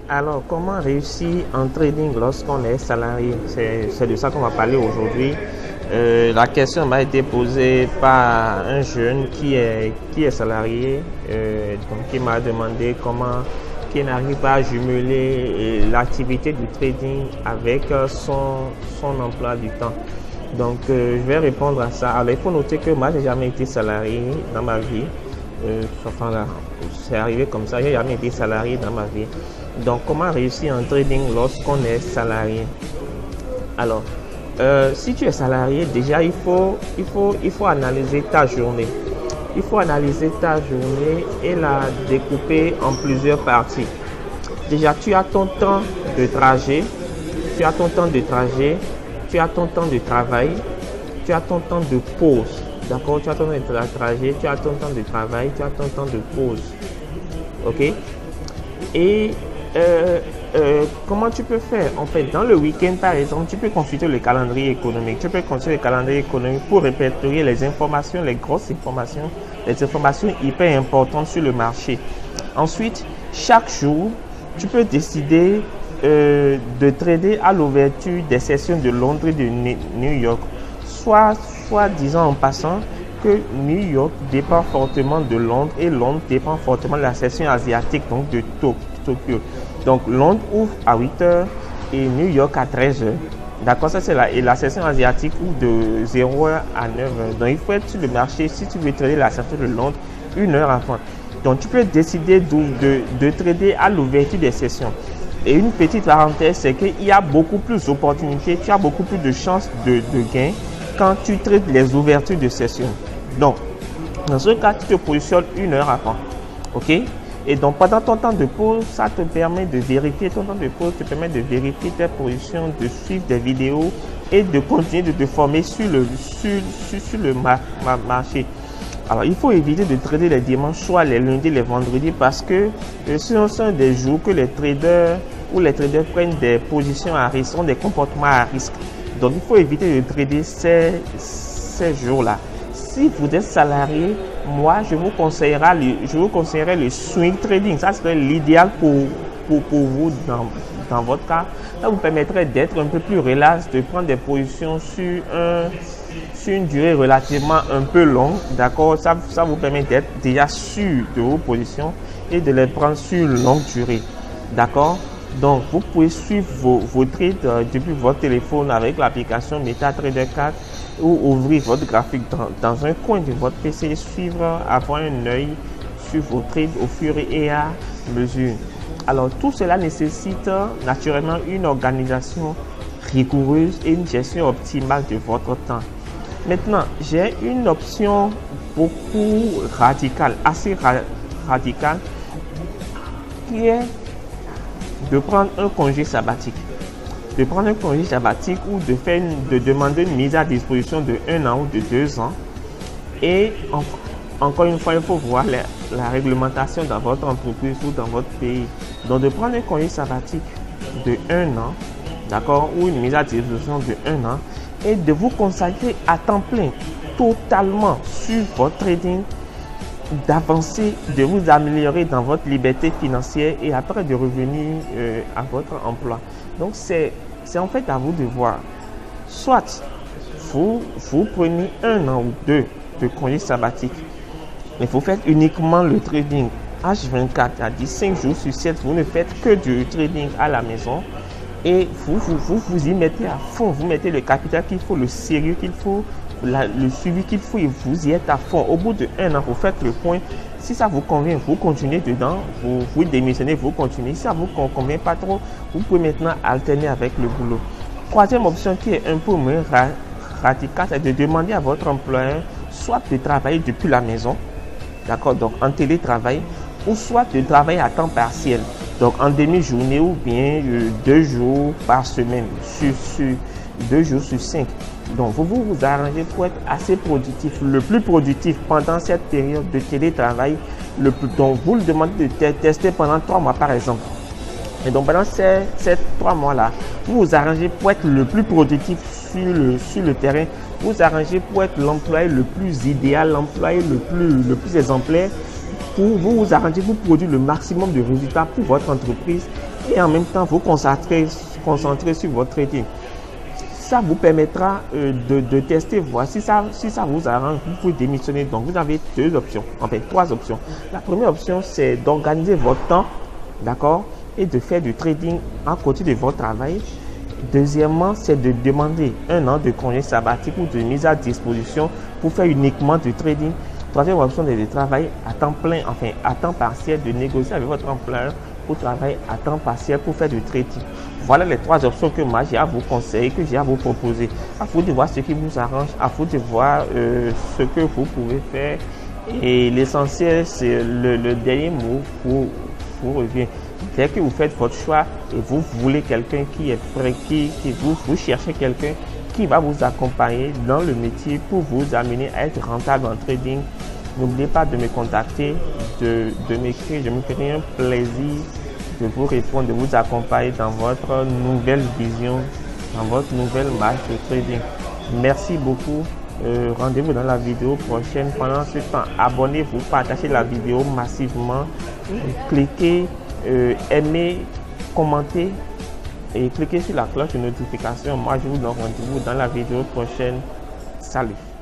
Alors, comment réussir en trading lorsqu'on est salarié? C'est de ça qu'on va parler aujourd'hui. La question m'a été posée par un jeune qui est salarié, donc qui m'a demandé qui n'arrive pas à jumeler l'activité du trading avec son emploi du temps. Donc, je vais répondre à ça. Alors, il faut noter que moi, j'ai jamais été salarié dans ma vie. Enfin là, c'est arrivé comme ça, j'ai jamais été salarié dans ma vie. Donc, comment réussir en trading lorsqu'on est salarié? Alors, si tu es salarié, déjà, il faut analyser ta journée. Il faut analyser ta journée et la découper en plusieurs parties. Déjà, tu as ton temps de trajet, tu as ton temps de trajet, tu as ton temps de travail, tu as ton temps de pause. D'accord, tu as ton temps de trajet, tu as ton temps de travail, tu as ton temps de pause. Ok? Et comment tu peux faire? En fait, dans le week-end, par exemple, tu peux consulter le calendrier économique. Tu peux consulter le calendrier économique pour répertorier les informations, les grosses informations, les informations hyper importantes sur le marché. Ensuite, chaque jour, tu peux décider de trader à l'ouverture des sessions de Londres et de New York. Soit disant en passant que New York dépend fortement de Londres et Londres dépend fortement de la session asiatique, donc de Tokyo. Donc Londres ouvre à 8h et New York à 13h. D'accord, ça c'est la session asiatique ouvre de 0h à 9h. Donc il faut être sur le marché si tu veux trader la session de Londres 1h avant. Donc tu peux décider de trader à l'ouverture des sessions. Et une petite parenthèse, c'est qu'il y a beaucoup plus d'opportunités, tu as beaucoup plus de chances de gain quand tu traites les ouvertures de session. Donc, dans ce cas, tu te positionnes 1h avant. OK? Et donc, pendant ton temps de pause, ça te permet de vérifier, ton temps de pause te permet de vérifier tes positions, de suivre des vidéos et de continuer de te former sur le marché. Alors, il faut éviter de trader les dimanches, soit les lundis, les vendredis, parce que ce sont des jours que les traders prennent des positions à risque, ont des comportements à risque. Donc, il faut éviter de trader ces jours-là. Si vous êtes salarié, moi, je vous conseillerais le swing trading. Ça serait l'idéal pour vous dans votre cas. Ça vous permettrait d'être un peu plus relax, de prendre des positions sur une durée relativement un peu longue. D'accord? Ça vous permet d'être déjà sûr de vos positions et de les prendre sur longue durée. D'accord? Donc, vous pouvez suivre vos trades depuis votre téléphone avec l'application MetaTrader 4 ou ouvrir votre graphique dans un coin de votre PC et suivre, avoir un œil sur vos trades au fur et à mesure. Alors, tout cela nécessite naturellement une organisation rigoureuse et une gestion optimale de votre temps. Maintenant, j'ai une option beaucoup radicale, assez radicale, qui est de prendre un congé sabbatique. De prendre un congé sabbatique ou de demander une mise à disposition de 1 an ou de 2 ans. Et encore une fois, il faut voir la réglementation dans votre entreprise ou dans votre pays. Donc, de prendre un congé sabbatique de 1 an, d'accord, ou une mise à disposition de 1 an, et de vous consacrer à temps plein, totalement sur votre trading, d'avancer, de vous améliorer dans votre liberté financière et après de revenir à votre emploi. Donc, c'est en fait à vous de voir. Soit vous prenez 1 an ou 2 de congé sabbatique, mais vous faites uniquement le trading H24, c'est-à-dire 5 jours sur 7, vous ne faites que du trading à la maison et vous y mettez à fond, vous mettez le capital qu'il faut, le sérieux qu'il faut, le suivi qu'il faut et vous y êtes à fond. Au bout de 1 an, vous faites le point. Si ça vous convient, vous continuez dedans, vous démissionnez, vous continuez. Si ça ne vous convient pas trop, vous pouvez maintenant alterner avec le boulot. Troisième option qui est un peu moins radicale, c'est de demander à votre employeur soit de travailler depuis la maison, d'accord, donc en télétravail, ou soit de travailler à temps partiel, donc en demi-journée ou bien 2 jours par semaine, sur 2 jours sur 5. Donc, vous arrangez pour être assez productif, le plus productif pendant cette période de télétravail. Donc, vous le demandez de tester pendant 3 mois, par exemple. Et donc, pendant ces 3 mois-là, vous vous arrangez pour être le plus productif sur le terrain. Vous arrangez pour être l'employé le plus idéal, l'employé le plus exemplaire. Pour vous arranger, vous produire le maximum de résultats pour votre entreprise et en même temps vous concentrer sur votre trading. Ça vous permettra de tester, voir si ça vous arrange. Vous pouvez démissionner. Donc, vous avez deux options, en fait, trois options. La première option, c'est d'organiser votre temps, d'accord, et de faire du trading à côté de votre travail. Deuxièmement, c'est de demander un an de congé sabbatique ou de mise à disposition pour faire uniquement du trading. Troisième option, c'est de travailler à temps plein, enfin, à temps partiel, de négocier avec votre employeur pour travailler à temps partiel pour faire du trading. Voilà les trois options que moi j'ai à vous conseiller, que j'ai à vous proposer. À vous de voir ce qui vous arrange, à vous de voir ce que vous pouvez faire. Et l'essentiel, c'est le dernier mot vous revient. Dès que vous faites votre choix et vous voulez quelqu'un qui est prêt, vous cherchez quelqu'un qui va vous accompagner dans le métier pour vous amener à être rentable en trading, n'oubliez pas de me contacter, de m'écrire. Je me ferai un plaisir de vous répondre, de vous accompagner dans votre nouvelle vision, dans votre nouvelle marche de trading. Merci beaucoup. Rendez-vous dans la vidéo prochaine. Pendant ce temps, abonnez-vous, partagez la vidéo massivement, cliquez, aimez, commentez et cliquez sur la cloche de notification. Moi, je vous donne rendez-vous dans la vidéo prochaine. Salut!